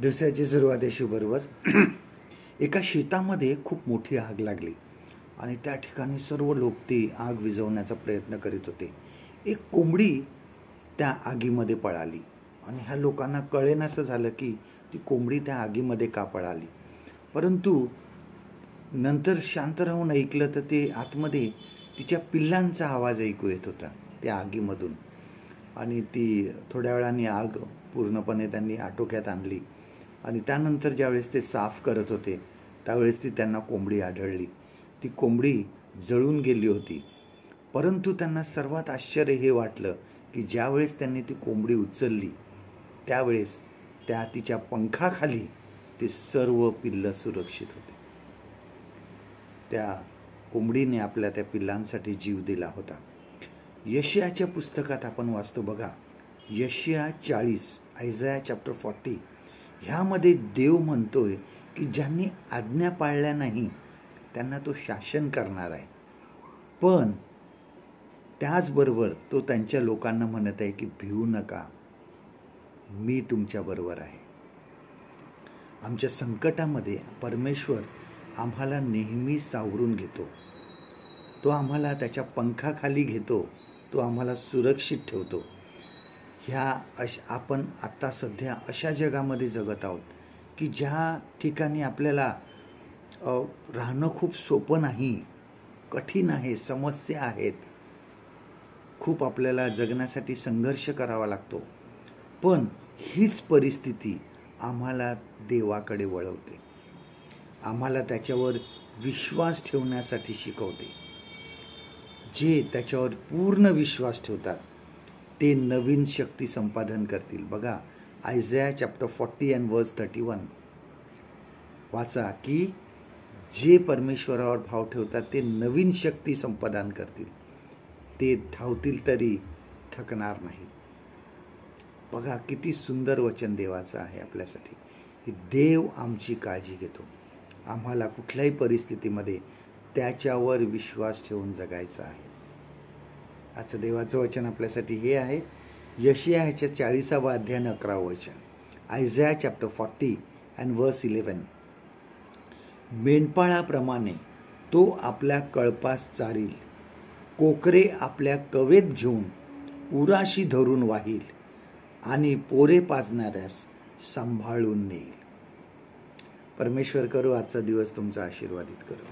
दिवसाची सुरुवात येशूबरोबर एका शेतामध्ये खूप मोठी आग लागली आणि त्या ठिकाणी सर्व लोक ती आग विझवण्याचा प्रयत्न करीत होते. एक कोंबडी त्या आगीमध्ये पळाली आणि ह्या लोकांना कळेनासं झालं की ती कोंबडी त्या आगीमध्ये का पळाली. परंतु नंतर शांत राहून ऐकलं तर ते आतमध्ये तिच्या पिल्लांचा आवाज ऐकू येत होता त्या आगीमधून. आणि ती थोड्या वेळाने आग पूर्णपणे त्यांनी आटोक्यात आणली आणि त्यानंतर ज्यावेळेस ते साफ करत होते त्यावेळेस ती त्यांना कोंबडी आढळली. ती कोंबडी जळून गेली होती. परंतु त्यांना सर्वात आश्चर्य हे वाटलं की ज्यावेळेस त्यांनी ती कोंबडी उचलली त्यावेळेस त्या तिच्या पंखाखाली ते सर्व पिल्लं सुरक्षित होते. त्या कोंबडीने आपल्या त्या पिल्लांसाठी जीव दिला होता. यशायाच्या पुस्तकात आपण वाचतो बघा, यशाया 40 आयझाया चॅप्टर 40 ह्यामध्ये देव म्हणतोय की ज्यांनी आज्ञा पाळल्या नाही त्यांना तो शासन करणार आहे. पण त्याचबरोबर तो त्यांच्या लोकांना म्हणत आहे की भिवू नका, मी तुमच्याबरोबर आहे. आमच्या संकटामध्ये परमेश्वर आम्हाला नेहमी सावरून घेतो. तो आम्हाला त्याच्या पंखाखाली घेतो. तो आम्हाला सुरक्षित ठेवतो. आपण आत्ता सध्या अशा जगामध्ये जगत आहोत की ज्या ठिकाणी आपल्याला राहणं खूप सोपं नाही, कठीण आहे, समस्या आहेत, खूप आपल्याला जगण्यासाठी संघर्ष करावा लागतो. पण हीच परिस्थिती आम्हाला देवाकडे वळवते, आम्हाला त्याच्यावर विश्वास ठेवण्यासाठी शिकवते. जे त्याच्यावर पूर्ण विश्वास ठेवतात ते नवीन शक्ती संपादन करतील. बघा, आयझाया चॅप्टर 40 and verse 31 वाचा की जे परमेश्वरावर भाव ठेवतात ते नवीन शक्ती संपादन करतील. ते धावतील तरी थकणार नाहीत. बघा किती सुंदर वचन देवाचं आहे आपल्यासाठी की देव आमची काळजी घेतो. आम्हाला कुठल्याही परिस्थितीमध्ये त्याच्यावर विश्वास ठेवून जगायचा आहे. आजचं देवाचं वचन आपल्यासाठी हे आहे, यशायाच्या 40वा अध्याय 11व वचन, आयझाया चॅप्टर 40 and verse 11. मेंढपाळाप्रमाणे तो आपल्या कळपास चारील, कोकरे आपल्या कवेत घेऊन उराशी धरून वाहील आणि पोरे पाजणाऱ्यास सांभाळून नेईल. परमेश्वर करू आजचा दिवस तुमचा आशीर्वादित करू.